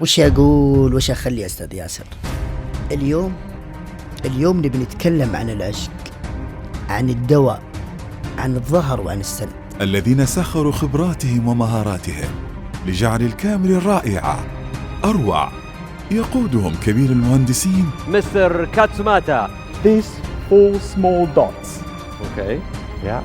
وش أقول وش أخلي يا أستاذ ياسر؟ اليوم نبي نتكلم عن العشق، عن الدواء، عن الظهر وعن السند، الذين سخروا خبراتهم ومهاراتهم لجعل الكامل الرائع أروع. يقودهم كبير المهندسين مستر كاتسوماتا. These 4 small dots. Okay. Yeah.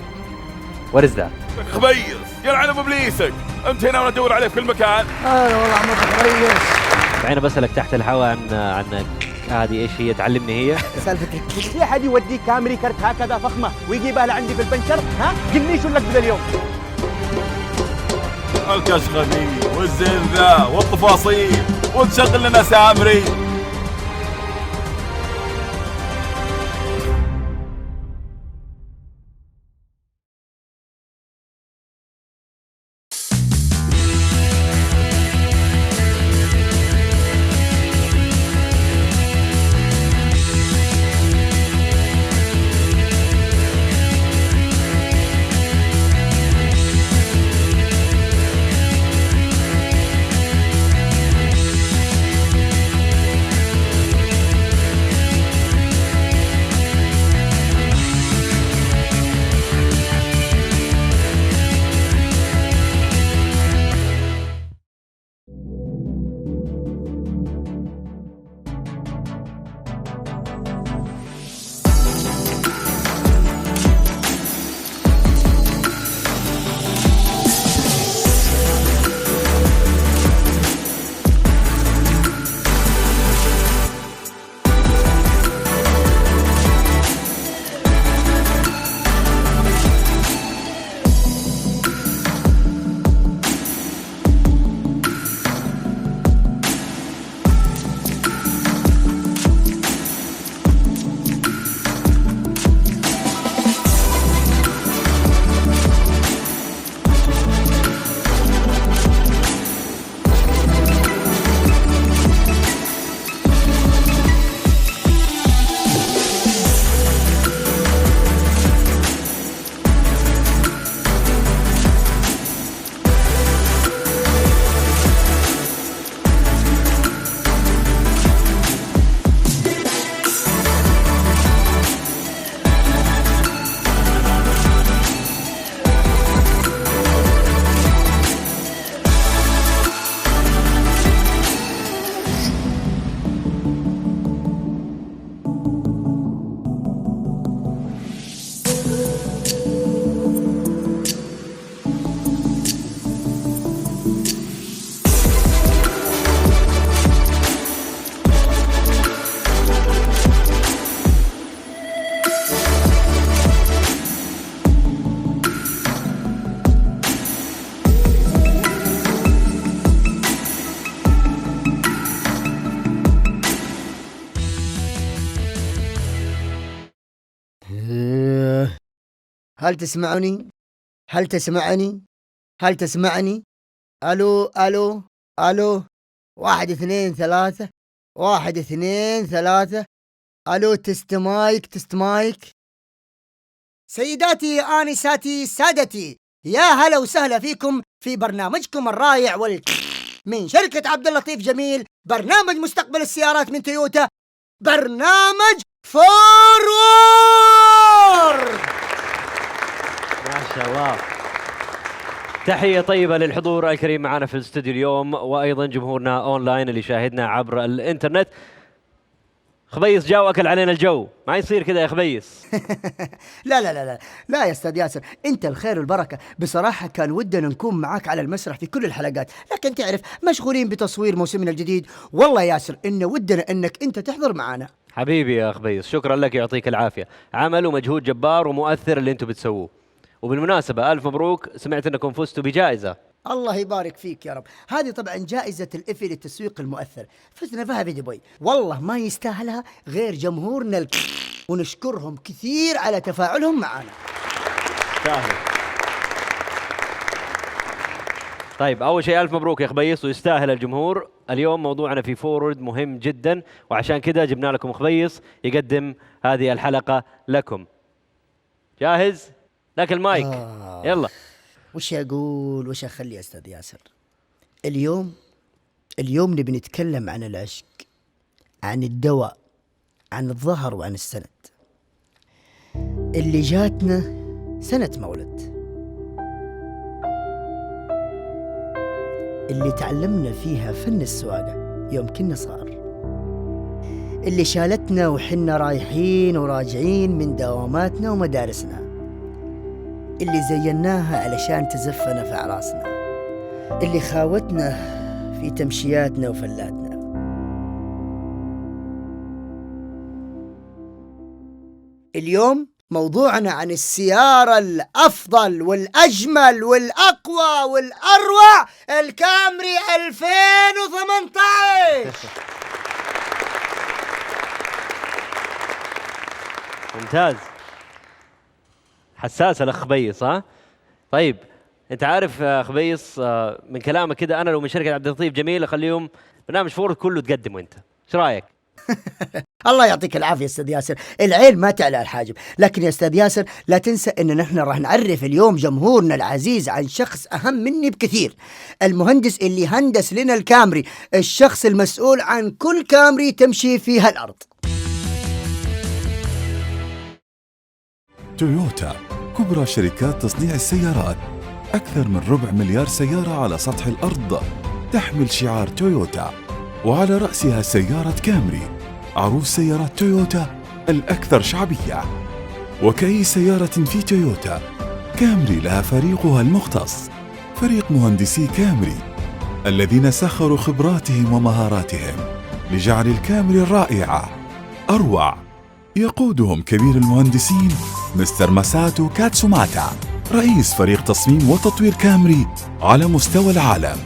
What is that? خبيص يلعن ابليسك، انت هنا وانا ادور عليه في كل مكان. والله عمرك خبيص. بعدين بسألك تحت الهواء عن هذه ايش هي، تعلمني هي. سالفتك في أحد يوديك أمريكا هكذا فخمة ويجيبها لعندي في البنشر؟ ها؟ قلني شو لك ذا اليوم؟ الكشخني والزين ذا والتفاصيل وتشغل لنا سامري. هل تسمعني؟ هل تسمعني؟ هل تسمعني؟ ألو ألو ألو 1 2 3 1 2 3 ألو تست مايك تست مايك. سيداتي آنساتي سادتي، يا هلا وسهلا فيكم في برنامجكم الرائع من شركة عبد اللطيف جميل، برنامج مستقبل السيارات من تويوتا، برنامج فورورد. ما شاء الله. تحية طيبة للحضور الكريم معنا في الاستوديو اليوم، وأيضا جمهورنا أونلاين اللي شاهدنا عبر الإنترنت. خبيص جاء وأكل علينا الجو، ما يصير كذا يا خبيص. لا لا لا لا لا يا أستاذ ياسر، أنت الخير والبركة. بصراحة كان ودنا نكون معاك على المسرح في كل الحلقات، لكن تعرف مشغولين بتصوير موسمنا الجديد. والله ياسر إن ودنا أنك أنت تحضر معنا. حبيبي يا خبيص، شكرا لك، يعطيك العافية. عمل ومجهود جبار ومؤثر اللي أنتم بتسووه. وبالمناسبة ألف مبروك، سمعت أنكم فزتوا بجائزة. الله يبارك فيك يا رب. هذه طبعا جائزة الإفي للتسويق المؤثر، فزنا فيها في دبي. والله ما يستاهلها غير جمهورنا ونشكرهم كثير على تفاعلهم معنا. سهل. طيب أول شيء ألف مبروك يا خبيص، ويستاهل الجمهور. اليوم موضوعنا في فورورد مهم جدا، وعشان كذا جبنا لكم خبيص يقدم هذه الحلقة لكم. جاهز؟ لك المايك. يلا. وش أقول وش أخلي يا أستاذ ياسر؟ اليوم اليوم نبي نتكلم عن العشق، عن الدواء، عن الظهر وعن السند اللي جاتنا سنة مولد، اللي تعلمنا فيها فن السواقة يوم كنا صغار، اللي شالتنا وحنا رايحين وراجعين من دواماتنا ومدارسنا، اللي زيناها علشان تزفنا في أعراسنا، اللي خاوتنا في تمشياتنا وفلاتنا. اليوم موضوعنا عن السيارة الأفضل والأجمل والأقوى والأروع، الكامري 2018. ممتاز. حساس الأخ خبيص، ها؟ طيب أنت عارف خبيص، من كلامك كده أنا لو من شركة عبد اللطيف جميل أخليهم برنامج فورد كله تقدمه أنت، إيش رأيك؟ الله يعطيك العافية أستاذ ياسر. العين ما تعلى الحاجب، لكن يا أستاذ ياسر لا تنسى أن نحن راح نعرف اليوم جمهورنا العزيز عن شخص أهم مني بكثير، المهندس اللي هندس لنا الكامري، الشخص المسؤول عن كل كامري تمشي فيها الأرض. تويوتا كبرى شركات تصنيع السيارات، أكثر من 4 مليار سيارة على سطح الأرض تحمل شعار تويوتا، وعلى رأسها سيارة كامري، عروس سيارات تويوتا الأكثر شعبية. وكأي سيارة في تويوتا، كامري لها فريقها المختص، فريق مهندسي كامري الذين سخروا خبراتهم ومهاراتهم لجعل الكامري الرائعة أروع. يقودهم كبير المهندسين مستر ماساتو كاتسوماتا، رئيس فريق تصميم وتطوير كامري على مستوى العالم.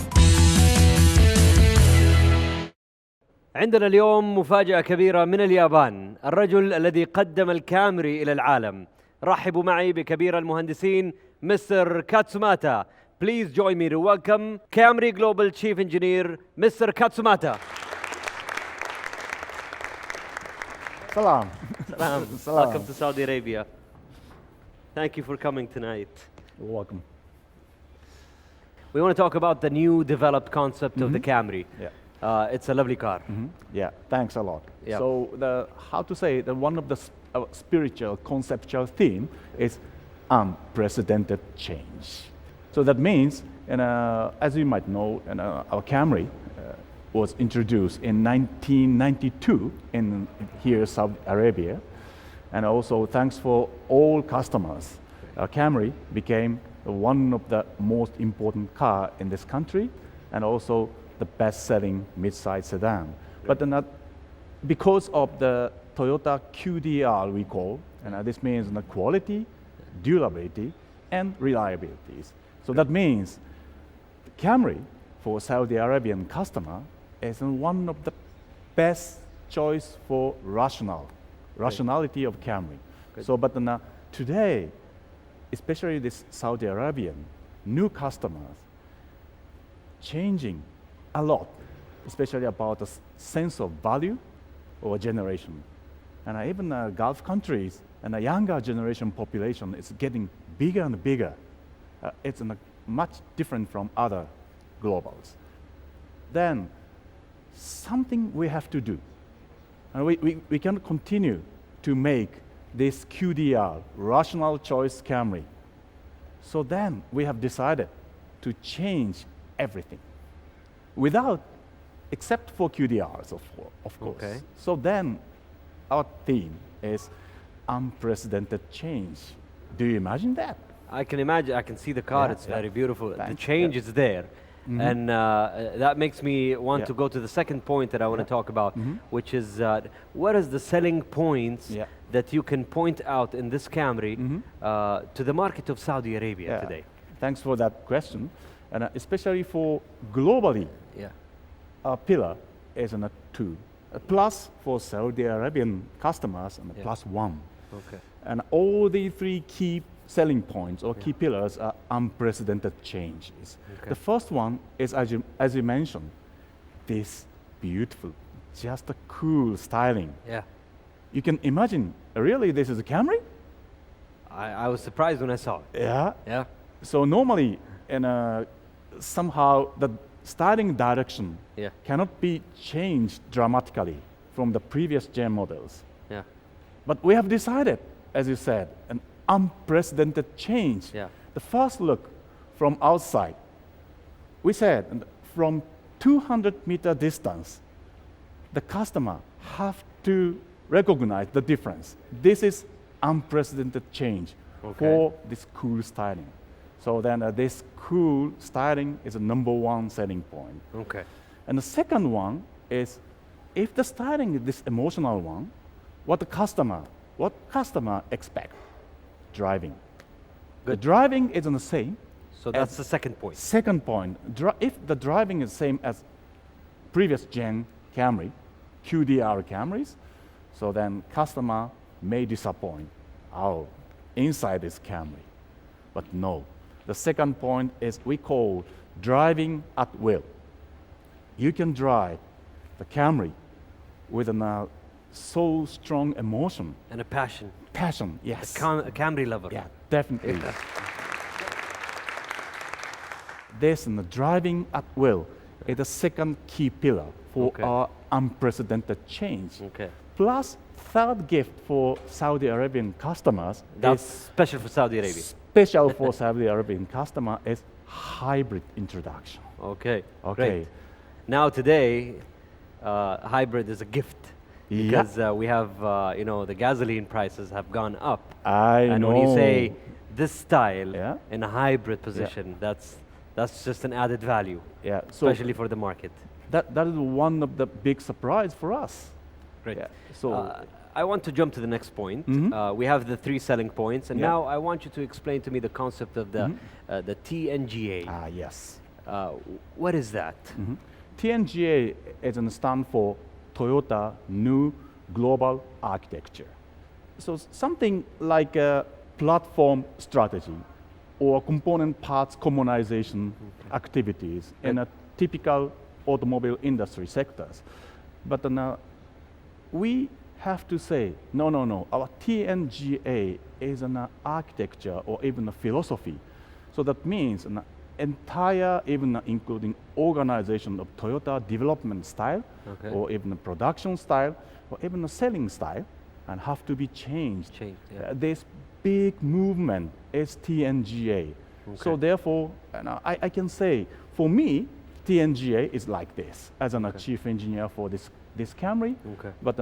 عندنا اليوم مفاجأة كبيرة من اليابان، الرجل الذي قدم الكامري إلى العالم. رحبوا معي بكبير المهندسين مستر كاتسوماتا. Please join me to welcome Camry Global Chief Engineer Mr. Katsumata. Salam. Salam. Welcome to Saudi Arabia. Thank you for coming tonight. You're welcome. We want to talk about the new developed concept of the Camry. Yeah. It's a lovely car. Yeah, thanks a lot. Yeah. So one of the spiritual conceptual theme is unprecedented change. So that means, as you might know, our Camry was introduced in 1992 in here Saudi Arabia, and also thanks for all customers, our Camry became one of the most important car in this country, and also the best-selling mid-size sedan. But because of the Toyota QDR we call, and this means the quality, durability, and reliabilities. So that means the Camry for Saudi Arabian customer is one of the best choice for rationality of Camry. Good. So, but today, especially this Saudi Arabian new customers, changing a lot, especially about the sense of value or generation. And even Gulf countries and a younger generation population is getting bigger and bigger. It's much different from other globals. Then, something we have to do. And we can continue to make this QDR, rational choice Camry. So then we have decided to change everything except for QDRs, of course. Okay. So then our theme is unprecedented change. Do you imagine that? I can imagine, I can see the car, it's very beautiful. The change is there. And that makes me want to go to the second point that I want to talk about, which is what is the selling points that you can point out in this Camry to the market of Saudi Arabia today? Thanks for that question. And especially for globally, our pillar is a 2. A plus for Saudi Arabian customers and a +1. Okay. And all the 3 key selling points or key pillars are unprecedented changes. Okay. The first one is, as you mentioned, this beautiful, just a cool styling. Yeah. You can imagine, really, this is a Camry? I was surprised when I saw it. Yeah. Yeah. So normally, somehow the styling direction Yeah. cannot be changed dramatically from the previous gen models. Yeah. But we have decided, as you said, an unprecedented change. Yeah. The first look from outside, we said from 200-meter distance, the customer have to recognize the difference. This is unprecedented change for this cool styling. So then this cool styling is a number one selling point. Okay. And the second one is, if the styling is this emotional one, what customer expect? Driving. The driving isn't the same. So that's the second point. Second point, if the driving is same as previous gen Camry, QDR Camrys, so then customer may disappoint. Oh, inside is Camry. But no. The second point is we call driving at will. You can drive the Camry with a so strong emotion. And a passion. Passion, yes. A Camry lover. Yeah, definitely. Yeah. This and the driving at will is the second key pillar for Okay. our unprecedented change. Okay. Plus, third gift for Saudi Arabian customers That's is special for Saudi Arabia. special for Saudi Arabian customer is hybrid introduction. Okay. Okay. Great. Now today, hybrid is a gift Yeah. because we have, the gasoline prices have gone up. I And know. when you say this style Yeah. in a hybrid position, that's just an added value, Yeah, so especially for the market. that is one of the big surprise for us. Great. Yeah. So I want to jump to the next point. Mhm. We have the 3 selling points, and Yeah. now I want you to explain to me the concept of the TNGA. yes. What is that? TNGA is a stand for Toyota New Global Architecture. So something like a platform strategy or component parts commonization activities in a typical automobile industry sectors. But we have to say, no, our TNGA is an architecture or even a philosophy. So that means an entire, even including organization of Toyota development style, Okay. or even a production style, or even a selling style, and have to be changed. Yeah. This big movement is TNGA. So Okay. therefore, I can say, for me, TNGA is like this, as a chief engineer for this Camry, Okay. but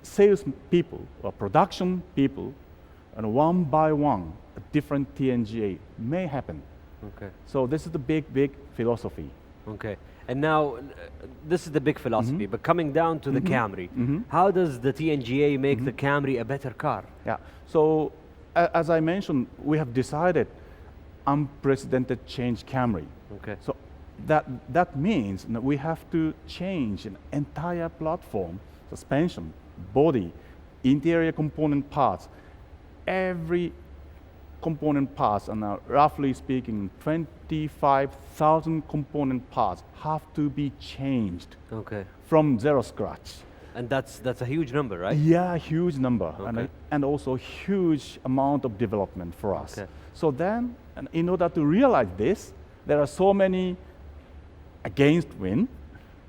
sales people or production people, and one by one, a different TNGA may happen. Okay. So this is the big philosophy. Okay. And now, this is the big philosophy, but coming down to the Camry, how does the TNGA make the Camry a better car? Yeah. So as I mentioned, we have decided unprecedented change Camry. Okay. So that means that we have to change an entire platform, suspension, body, interior component parts, every component parts, and roughly speaking, 25,000 component parts have to be changed Okay. from zero scratch. And that's a huge number, right? Yeah, huge number, Okay. and also huge amount of development for us. Okay. So then, and in order to realize this, there are so many against wind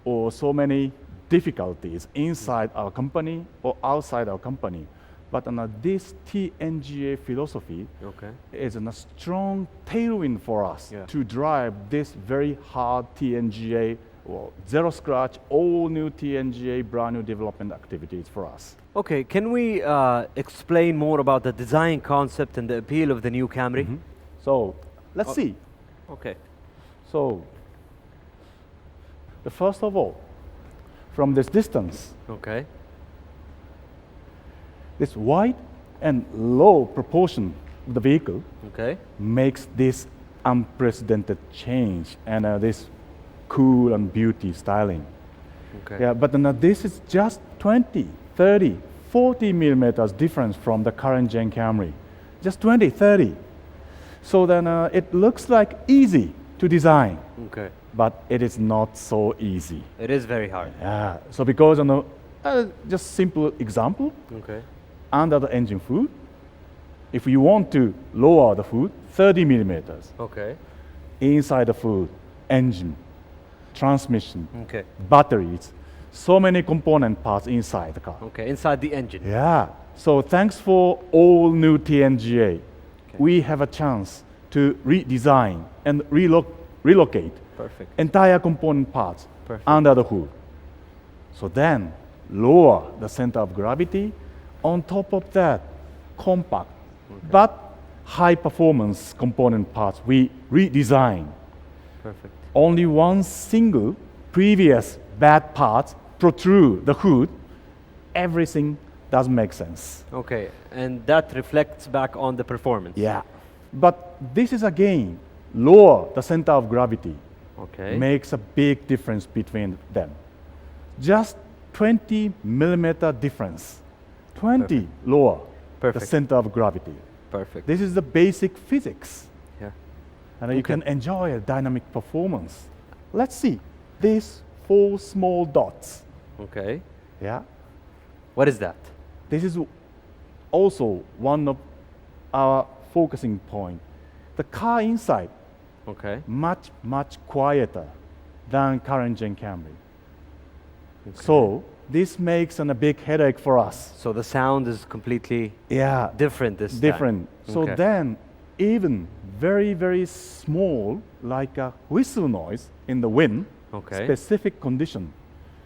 or so many difficulties inside our company or outside our company. But this TNGA philosophy Okay. is a strong tailwind for us Yeah. to drive this very hard TNGA, or zero scratch, all new TNGA, brand new development activities for us. Okay, can we explain more about the design concept and the appeal of the new Camry? So let's see. Okay. So the first of all, from this distance, Okay. this wide and low proportion of the vehicle Okay. makes this unprecedented change and this cool and beauty styling. Okay. Yeah, but this is just 20, 30, 40 millimeters difference from the current gen Camry. Just 20, 30. So then it looks like easy to design, Okay. but it is not so easy. It is very hard. Yeah. So because just simple example, Okay. under the engine hood, if you want to lower the hood, 30 millimeters. Okay. Inside the hood, engine, transmission, Okay. batteries, so many component parts inside the car. Okay. Inside the engine. Yeah. So thanks for all new TNGA, we have a chance to redesign and relocate Perfect. entire component parts Perfect. under the hood. So then lower the center of gravity. On top of that, compact but high performance component parts we redesign. Perfect. Only one single previous bad part protrude the hood. Everything doesn't make sense. Okay. And that reflects back on the performance. Yeah. But this is again lower the center of gravity. Okay. Makes a big difference between them. Just 20 millimeter difference. 20 lower Perfect. the center of gravity. Perfect. This is the basic physics. Yeah. And you Okay. can enjoy a dynamic performance. Let's see these 4 small dots. Okay. Yeah. What is that? This is also one of our focusing point. The car inside Okay. much quieter than current gen Camry. So this makes a big headache for us. So the sound is completely Yeah, different this time. different. So Okay. then even very small, like a whistle noise in the wind, Okay. specific condition,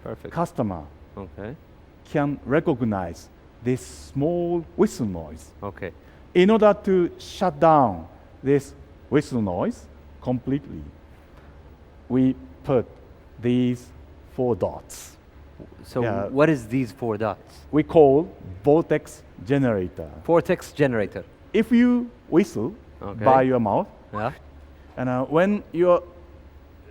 Perfect. customer Okay. can recognize this small whistle noise. Okay. In order to shut down this whistle noise completely, we put these 4 dots. So Yeah. what is these 4 dots? We call vortex generator. Vortex generator. If you whistle Okay. by your mouth, Yeah. and when your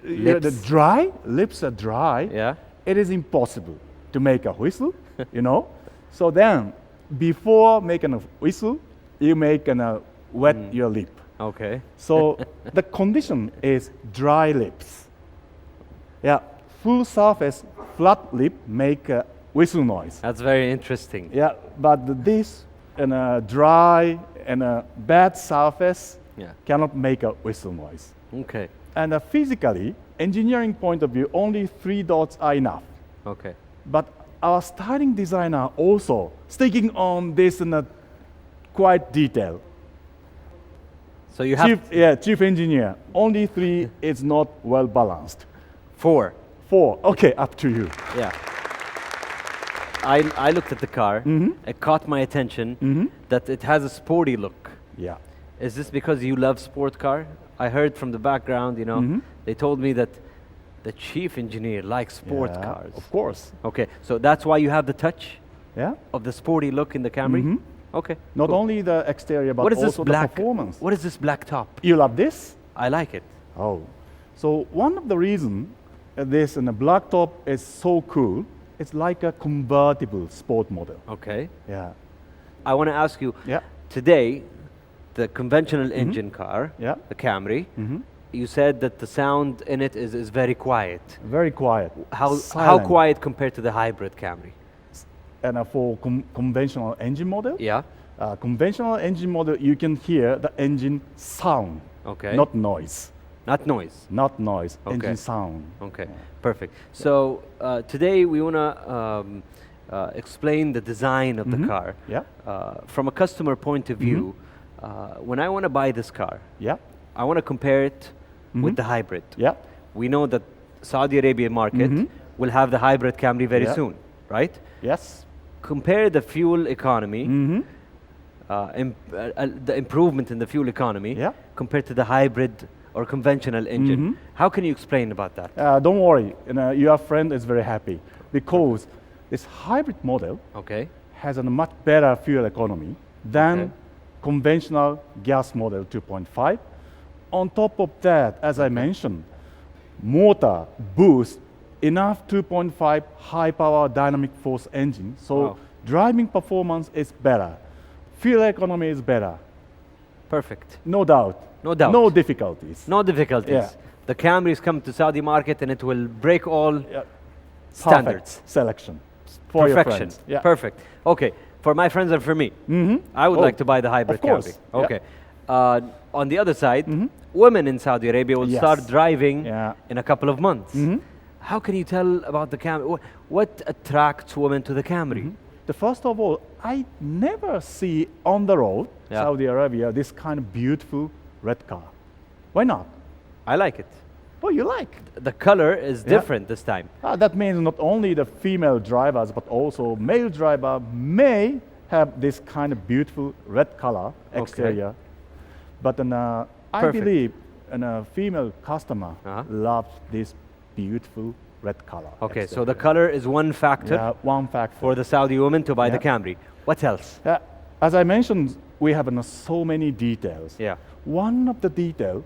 lips are dry, Yeah. it is impossible to make a whistle, you know. So then, before making a whistle, you make wet your lip. Okay. So the condition is dry lips. Yeah, full surface, flat lip make a whistle noise. That's very interesting. Yeah, but this and a dry and a bad surface Yeah. cannot make a whistle noise. Okay. And physically, engineering point of view, only 3 dots are enough. Okay. But our styling designer also sticking on this in a quite detail. So you have Chief engineer, only 3 is not well balanced. 4. 4, okay, up to you. Yeah. I looked at the car. It caught my attention that it has a sporty look. Yeah. Is this because you love sport car? I heard from the background, they told me that the chief engineer likes sport Yeah, cars. Of course. Okay, so that's why you have the touch Yeah. of the sporty look in the Camry? Okay. Not cool. only the exterior, but What is this also the black? performance. What is this black top? You love this? I like it. Oh. So one of the reasons this and the black top is so cool, it's like a convertible sport model. Okay. Yeah. I want to ask you, Yeah. today, the conventional engine car, Yeah. the Camry, you said that the sound in it is very quiet. Very quiet. How silent. quiet compared to the hybrid Camry? And for conventional engine model, Yeah. Conventional engine model, you can hear the engine sound, Okay. not noise. Not noise. Not noise, Okay. engine sound. Okay. Perfect. So today we want to explain the design of the car. Yeah. From a customer point of view, when I want to buy this car, Yeah. I want to compare it with the hybrid. Yeah. We know that Saudi Arabia market will have the hybrid Camry very Yeah. soon, right? Yes. Compare the fuel economy, the improvement in the fuel economy, Yeah. compared to the hybrid or conventional engine. How can you explain about that? Don't worry, your friend is very happy because this hybrid model Okay. has a much better fuel economy than Okay. conventional gas model 2.5. On top of that, as I mentioned, motor boosts enough 2.5 high power dynamic force engine, so Wow. driving performance is better. Fuel economy is better. Perfect. No doubt. No doubt. No difficulties. No difficulties. Yeah. The Camry's come to Saudi market and it will break all Yeah. standards. Perfect selection for your Perfection. friends. Yeah. Perfect. Okay. For my friends and for me, I would Oh, like to buy the hybrid of course. Camry. Yeah. Okay. On the other side, women in Saudi Arabia will Yes. start driving Yeah. in a couple of months. How can you tell about the Camry? What attracts women to the Camry? The first of all, I never see on the road, Yeah. Saudi Arabia, this kind of beautiful red car. Why not? I like it. Oh, you like? The color is different this time. That means not only the female drivers, but also male driver may have this kind of beautiful red color exterior. But I Perfect. believe a female customer Uh-huh. loves this beautiful red color. Okay, so exterior. the color is one factor Yeah, one factor. for the Saudi woman to buy the Yeah. Camry. What else? As I mentioned, we have so many details. Yeah. One of the detail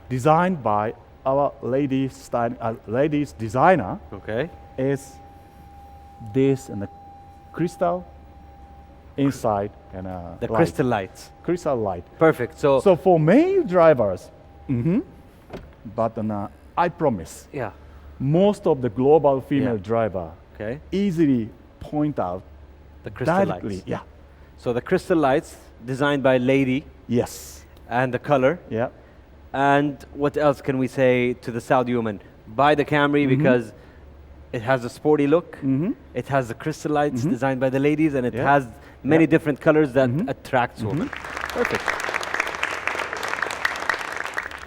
designed by our ladies designer Okay. is this and the crystal inside and The light. crystal lights. Crystal light. Perfect. So, So for male drivers, but I promise, yeah. most of the global female Yeah. driver Okay. easily point out The crystal directly. lights. Yeah. So the crystal lights designed by lady Yes. and the color. Yeah. And what else can we say to the Saudi woman? Buy the Camry because it has a sporty look. It has the crystal lights designed by the ladies, and it Yeah. has many different colors that attracts women. Perfect.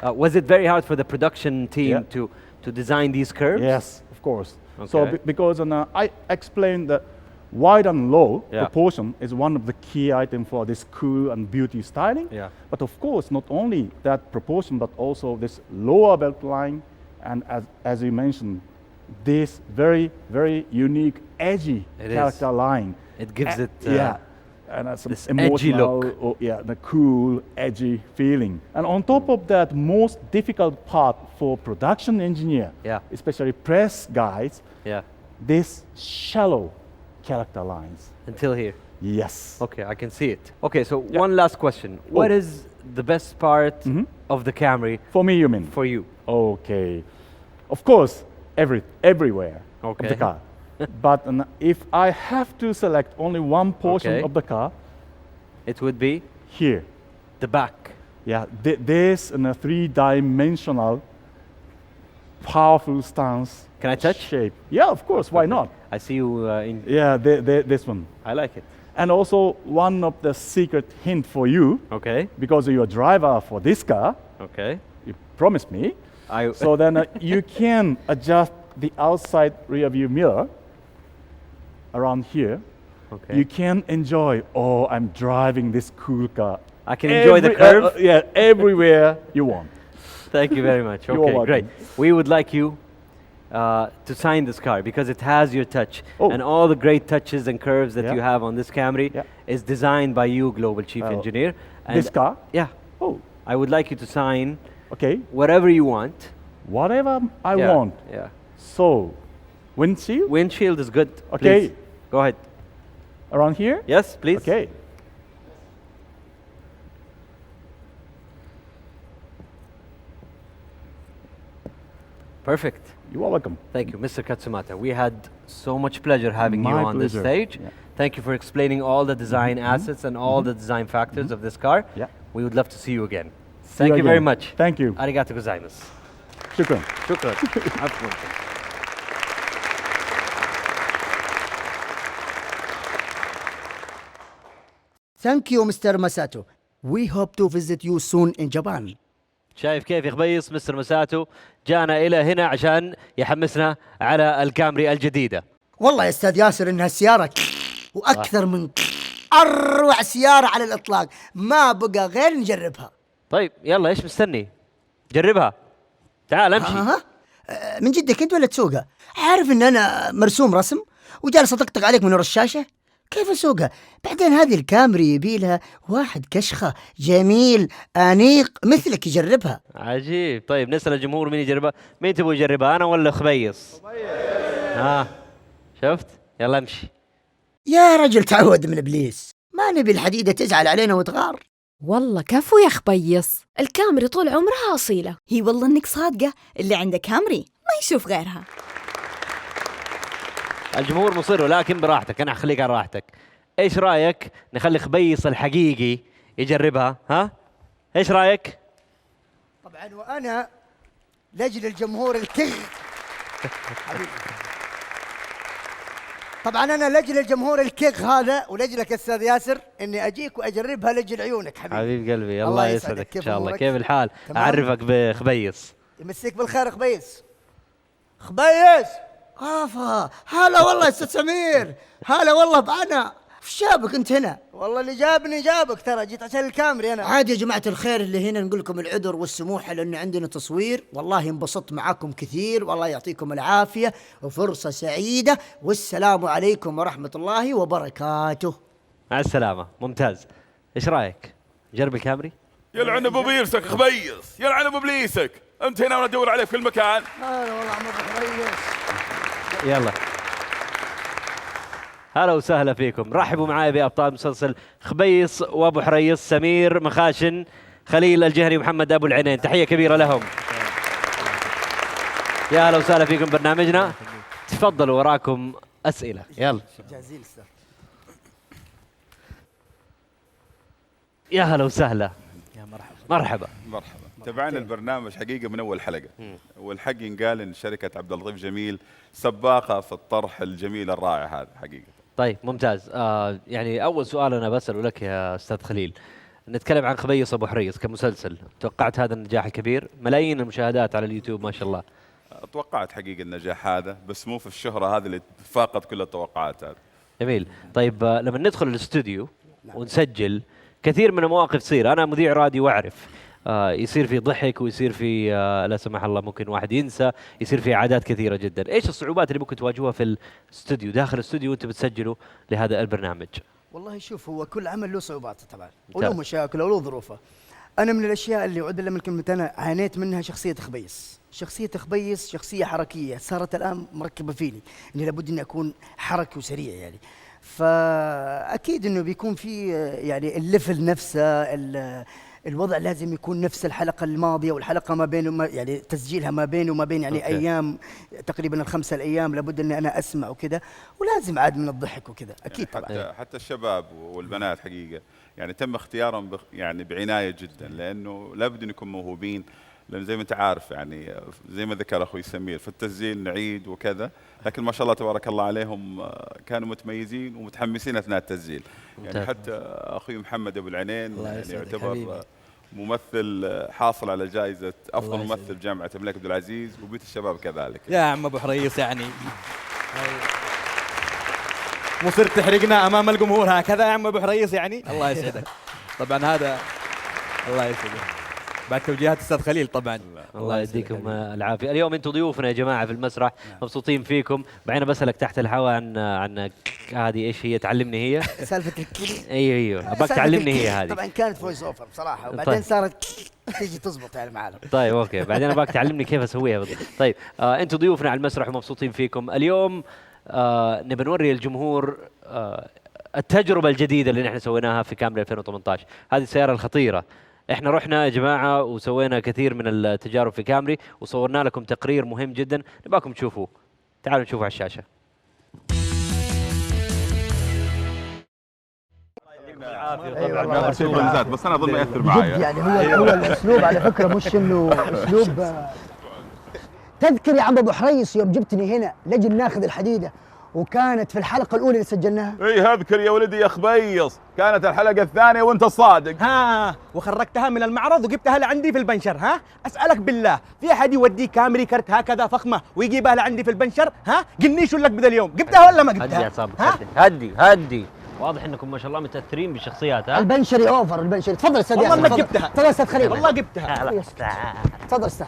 Was it very hard for the production team Yeah. to design these curves? Yes, of course. So Okay. because I explained that wide and low Yeah. proportion is one of the key items for this cool and beauty styling. Yeah. But of course, not only that proportion, but also this lower belt line, and as you mentioned, this very, very unique, edgy It is. character line. It gives it yeah. And some this edgy emotional, look. or, yeah, the cool, edgy feeling. And on top of that, most difficult part for production engineer, Yeah. especially press guys, Yeah. this shallow character lines. Until here. Yes. Okay, I can see it. Okay, so one last question. What is the best part of the Camry For me, you mean? for you? Okay. Of course, everywhere of Okay. the car. But if I have to select only one portion Okay. of the car, It would be here. the back. Yeah, this in a three-dimensional, powerful stance. Can I touch? Shape. Yeah, of course. Why not? I see you in. Yeah, this one. I like it. And also one of the secret hint for you, Okay. because you're a driver for this car, Okay. you promised me. I. So then you can adjust the outside rear view mirror around here. Okay. You can enjoy, oh, I'm driving this cool car. I can enjoy the curve. Yeah, everywhere you want. Thank you very much. You're Okay, welcome. great. We would like you to sign this car because it has your touch, Oh. and all the great touches and curves that Yeah. you have on this Camry Yeah. is designed by you, Global Chief Oh. Engineer. And This car? Yeah. Oh, I would like you to sign okay. whatever you want. Whatever I Yeah, want. Yeah. So, windshield Windshield is good. Okay. Please. Go ahead. around here? Yes, please. Okay. Perfect. You are welcome. Thank you, Mr. Katsumata. We had so much pleasure having you My on this pleasure. stage. Yeah. Thank you for explaining all the design assets and all the design factors of this car. Yeah. We would love to see you again. See Thank you very again. much. Thank you. Arigato gozaimasu. Shukran. Shukran. عفواً. Thank you, Mr. Masato. We hope to visit you soon in Japan. شايف كيف يا خبيص مستر مساتو جانا الى هنا عشان يحمسنا على الكامري الجديده. والله يا استاذ ياسر انها السيارة واكثر من اروع سيارة على الاطلاق، ما بقى غير نجربها. طيب يلا ايش مستني؟ جربها. تعال امشي. ها؟ من جدك انت ولا تسوقها؟ عارف ان انا مرسوم رسم وجالس اطقطق عليك من ورا الشاشة؟ كيف اسوقها؟ بعدين هذه الكامري يبيلها واحد كشخة جميل انيق مثلك يجربها. عجيب. طيب نسال الجمهور مين يجربها؟ مين تبغوا يجربها انا ولا خبيص؟ ها شفت؟ يلا امشي. يا رجل تعود من ابليس، ما نبي الحديدة تزعل علينا وتغار. والله كفو يا خبيص، الكامري طول عمرها أصيلة. هي والله انك صادقة، اللي عنده كامري ما يشوف غيرها. الجمهور مصر ولكن براحتك، انا اخليك على راحتك. ايش رايك نخلي خبيص الحقيقي يجربها؟ ها؟ ايش رايك؟ طبعا وانا لاجل الجمهور الكغ طبعا انا لاجل الجمهور الكيك هذا ولاجلك استاذ ياسر اني اجيك واجربها لاجل عيونك حبيبي. حبيب قلبي الله الله يسعدك. يسعدك ان كيف شاء الله. أمورك؟ كيف الحال؟ تمام. اعرفك بخبيص. يمسيك بالخير خبيس. خبيس افا هلا والله يا استاذ سمير. هلا والله بعنا. ايش جابك انت هنا؟ والله اللي جابني جابك ترى جيت عشان الكاميرا انا. عادي يا جماعه الخير اللي هنا نقول لكم العذر والسموحه لان عندنا تصوير. والله انبسطت معاكم كثير والله يعطيكم العافيه وفرصه سعيده والسلام عليكم ورحمه الله وبركاته. مع السلامه. ممتاز. ايش رايك؟ جرب الكامري. يلعن ابو بيرسك خبيص، يلعن ابو ابليسك، انت هنا وانا ادور عليك في كل مكان. هلا والله عمر خبيص. يلا هلا وسهلا فيكم. رحبوا معاي بأبطال مسلسل خبيص وأبو حريص، سمير مخاشن، خليل الجهري، محمد أبو العينين. تحية كبيرة لهم. يا هلا وسهلا فيكم برنامجنا. تفضلوا وراكم أسئلة. يلا جاهزين استاذ. يا هلا وسهلا. يا مرحبا. مرحبا. مرحبا. تابعنا البرنامج حقيقه من اول حلقه، والحق ينقال ان شركه عبد اللطيف جميل سباقه في الطرح الجميل الرائع هذا حقيقه. طيب ممتاز. يعني أول سؤال أنا بسأله لك يا أستاذ خليل، نتكلم عن خبيص أبو حريص كمسلسل، توقعت هذا النجاح الكبير؟ ملايين المشاهدات على اليوتيوب ما شاء الله. توقعت حقيقه النجاح هذا، بس مو في الشهره هذه اللي فاقت كل التوقعات هذه. جميل. طيب لما ندخل الاستوديو ونسجل كثير من المواقف تصير، انا مذيع راديو واعرف يصير في ضحك ويصير في لا سمح الله ممكن واحد ينسى، يصير في عادات كثيره جدا. ايش الصعوبات اللي ممكن تواجهوها في الاستوديو، داخل الاستوديو وانتم بتسجلوا لهذا البرنامج؟ والله شوف هو كل عمل له صعوباته طبعا وله مشاكل وله ظروفه. انا من الاشياء اللي عود لما كلمه انا عانيت منها شخصيه خبيص. شخصيه خبيص شخصيه حركيه صارت الان مركبه فيني اني لابد اني اكون حركي وسريع يعني. فاكيد انه بيكون في يعني الليفل نفسه الوضع لازم يكون نفس الحلقه الماضيه والحلقه ما بين يعني تسجيلها ما بين وما بين يعني ايام تقريبا الخمسه الايام لابد اني انا اسمع وكذا ولازم عاد من الضحك وكذا اكيد يعني طبعا. حتى الشباب والبنات حقيقه يعني تم اختيارهم يعني بعنايه جدا، لانه لابد ان يكونوا موهوبين، لان زي ما انت عارف يعني زي ما ذكر اخوي سمير في التسجيل نعيد وكذا، لكن ما شاء الله تبارك الله عليهم كانوا متميزين ومتحمسين اثناء التسجيل. يعني حتى اخوي محمد ابو العينين يعني يعتبر ممثل حاصل على جائزة أفضل ممثل جامعة الملك عبد العزيز، وبيت الشباب كذلك. يا عم أبو حريص يعني مصر تحرقنا أمام الجمهور هكذا يا عم أبو حريص يعني. الله يسعدك. طبعا هذا الله يسعدك بعد توجيهات أستاذ خليل طبعا. الله يديكم العافية. اليوم أنتم ضيوفنا يا جماعة في المسرح، مبسوطين فيكم. بعدين بسألك تحت الهواء عن هذه ايش هي، تعلمني هي سالفة الكلي. ايوه ابغاك تعلمني هي هذه. طبعا كانت فويس اوفر بصراحة وبعدين صارت تيجي تزبط يعني معنا. طيب اوكي بعدين ابغاك تعلمني كيف اسويها بالضبط. طيب انتم ضيوفنا على المسرح ومبسوطين فيكم. اليوم نبي نوري الجمهور التجربة الجديدة اللي نحن سويناها في كامري 2018. هذه السيارة الخطيرة. احنا رحنا يا جماعة وسوينا كثير من التجارب في كامري وصورنا لكم تقرير مهم جدا نباكم تشوفوه. تعالوا نشوفه على الشاشة. بس انا اظن ما ياثر معايا يعني هو الاسلوب على فكره مش انه اسلوب. تذكر يا عم ابو حريص يوم جبتني هنا لجل ناخذ الحديده وكانت في الحلقه الاولى اللي سجلناها؟ اي اذكر يا ولدي يا خبيص، كانت الحلقه الثانيه وانت الصادق. ها وخرجتها من المعرض وجبتها لعندي في البنشر. ها اسالك بالله في احد يودي كامري كرت هكذا فخمه ويجيبها لعندي في البنشر؟ ها قنيش لك بدا اليوم جبتها ولا ما جبتها؟ هدي يا صابر هدي. واضح انكم ما شاء الله متاثرين بالشخصيات. ها البنشري اوفر البنشري. تفضل استاذ ياسر. والله انك جبتها. تفضل استاذ خليل. والله جبتها. تفضل استاذ.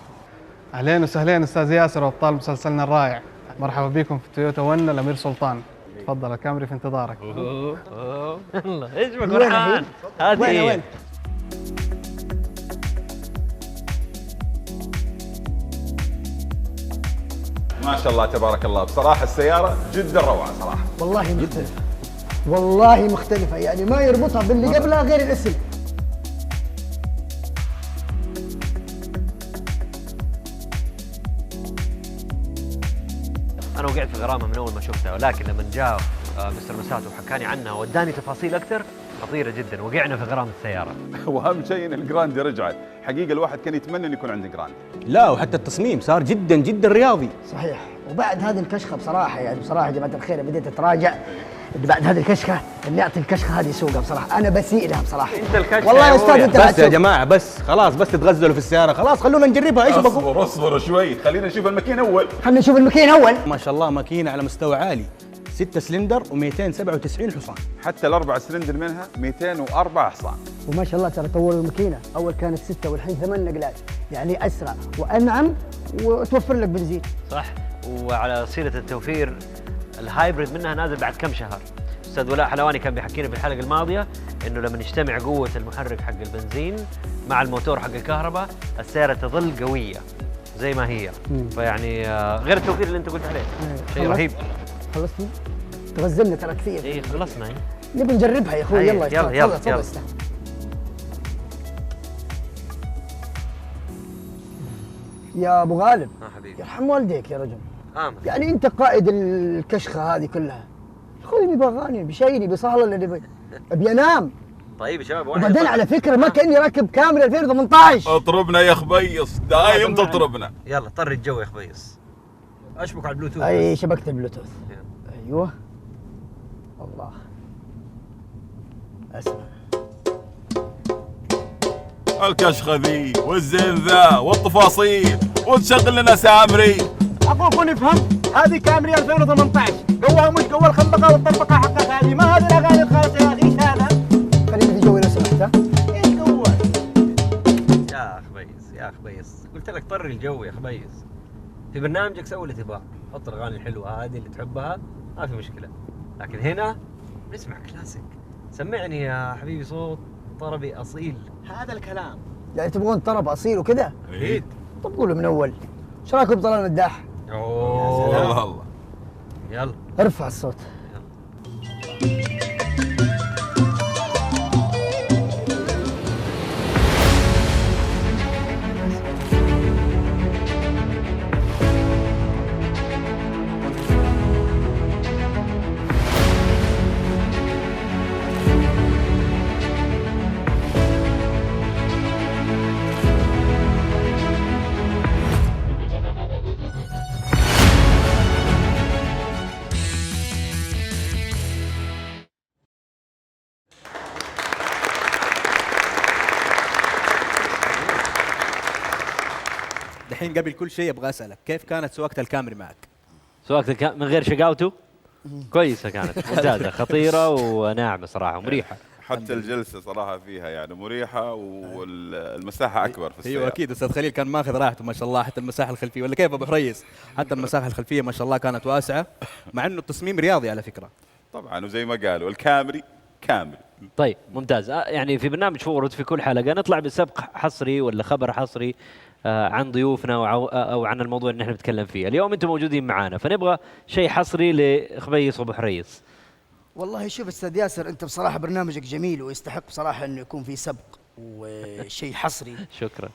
اهلين وسهلين استاذ ياسر وابطال مسلسلنا الرائع. مرحبا بكم في تويوتا ون الامير سلطان. تفضل الكامري في انتظارك. الله ايش بك فرحان؟ هذه وين؟ ما شاء الله تبارك الله، بصراحة السيارة جدا روعة صراحة. والله مختلفة. والله مختلفة يعني ما يربطها باللي قبلها غير الاسم. انا وقعت في غرامه من اول ما شفتها، ولكن لما جاء مستر مساتو وحكاني عنها واداني تفاصيل اكثر خطيره جدا، وقعنا في غرام السياره. واهم شيء ان الجراندي رجعت، حقيقه الواحد كان يتمنى انه يكون عنده جراندي. لا وحتى التصميم صار جدا جدا رياضي. صحيح وبعد هذه الكشخه بصراحه يعني بصراحه يا جماعه الخير بديت اتراجع بعد هذه الكشخه اللي اعطي الكشخه هذه سوقها بصراحه انا بسيء لها بصراحه. انت الكشخه والله يا استاذ انت بس يا جماعه بس خلاص بس تتغزلوا في السياره خلاص خلونا نجربها ايش بكم. اصبر شوي خلينا نشوف الماكينه اول. خلينا نشوف الماكينه اول. ما شاء الله ماكينه على مستوى عالي 6 سلندر و297 حصان. حتى الاربع سلندر منها 204 حصان. وما شاء الله ترى طوروا الماكينه اول كانت 6 والحين 8 نقلات يعني اسرع وانعم وتوفر لك بنزين. صح. وعلى سيره التوفير الهايبريد منها نازل بعد كم شهر. استاذ ولاء حلواني كان بيحكينا في الحلقه الماضيه انه لما يجتمع قوه المحرك حق البنزين مع الموتور حق الكهرباء السياره تظل قويه زي ما هي. فيعني غير التوفير اللي انت قلت عليه شيء رهيب. خلصتي؟ تغزلنا ترى كثير. اي خلصنا. نبي نجربها يا اخوي. يلا يلا يا ابو غالب حبيبي يرحم والديك يا رجل. آمن. يعني انت قائد الكشخه هذه كلها. خذني باغاني بشيني بصهله اللي ابي انام. طيب يا شباب وبعدين على فكره ما كاني راكب كاميرا 2018. اطربنا يا خبيص دايم تطربنا. يلا طري الجو يا خبيص. اشبك على البلوتوث. اي شبكه البلوتوث. ايوه الله اسمع الكشخه ذي والزين ذا والتفاصيل وتشغل لنا سامري. اخوكم نفهم هذه كامري 2018 قوها مش قوه الخنبقه والطربقه حقك هذه ما هذه الاغاني الخايسه يا اخي ايش هذا؟ خليني في جوي لو سمحت. ايش قوه؟ يا خبيص يا خبيص قلت لك طري الجو يا خبيص. في برنامجك سوي اللي تبغاه حط الاغاني الحلوه هذه اللي تحبها ما في مشكله. لكن هنا نسمع كلاسيك. سمعني يا حبيبي صوت طربي اصيل. هذا الكلام يعني تبغون طرب اصيل وكذا؟ اكيد. طب قولوا من اول. ايش رايكم بطلال مداح؟ اوه والله الله. يلا ارفع الصوت. الحين قبل كل شيء ابغى اسالك كيف كانت سواقه الكامري معك؟ سواقتك من غير شقاوته كويسه كانت ممتازه خطيره وناعمه صراحه ومريحه. حتى الجلسه صراحه فيها يعني مريحه والمساحه اكبر في السياره. ايوه اكيد استاذ خليل كان ماخذ راحته ما شاء الله. حتى المساحه الخلفيه ولا كيف ابو حريص؟ حتى المساحه الخلفيه ما شاء الله كانت واسعه مع انه التصميم رياضي على فكره. طبعا وزي ما قالوا الكامري كامل. طيب ممتاز. يعني في برنامج فورورد في كل حلقه نطلع بسبق حصري ولا خبر حصري عن ضيوفنا او عن الموضوع اللي احنا بنتكلم فيه. اليوم انتم موجودين معانا فنبغى شيء حصري لخبيص وابو حريص. والله شوف استاذ ياسر انت بصراحه برنامجك جميل ويستحق بصراحه انه يكون في سبق وشيء حصري. شكرا.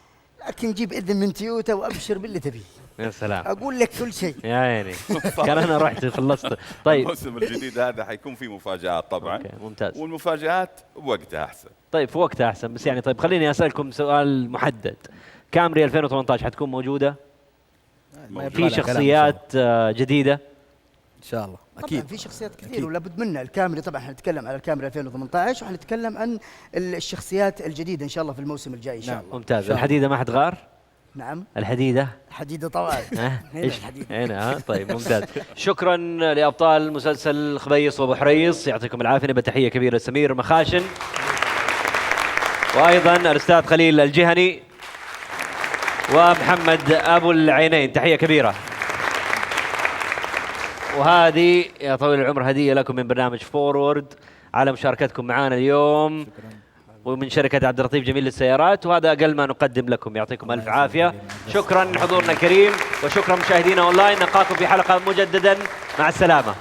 لكن جيب اذن من تويوتا وابشر باللي تبيه. يا سلام. اقول لك كل شيء. يا عيني كان انا رحت خلصت. طيب الموسم الجديد هذا حيكون فيه مفاجآت طبعا. أوكي. ممتاز. والمفاجآت بوقتها احسن. طيب في وقتها احسن بس يعني طيب خليني اسالكم سؤال محدد. كامري 2018 حتكون موجوده؟ في شخصيات جديده؟ ان شاء الله اكيد. طبعا في شخصيات كثير ولا بد منها. الكامري طبعا حنتكلم على الكامري 2018 وحنتكلم عن الشخصيات الجديده ان شاء الله في الموسم الجاي ان شاء الله. ممتاز. الحديده ما حتغار؟ نعم. الحديده؟ الحديده طبعا. هنا الحديده. هنا طيب ممتاز. شكرا لابطال مسلسل خبيص وابو حريص يعطيكم العافيه. نبى تحيه كبيره لسمير مخاشن وايضا الاستاذ خليل الجهني ومحمد ابو العينين تحيه كبيره. وهذه يا طويل العمر هديه لكم من برنامج فورورد على مشاركتكم معنا اليوم ومن شركه عبد اللطيف جميل للسيارات. وهذا اقل ما نقدم لكم. يعطيكم الف عافيه. شكرا لحضورنا الكريم وشكرا مشاهدينا اونلاين. نلقاكم في حلقه مجددا. مع السلامه.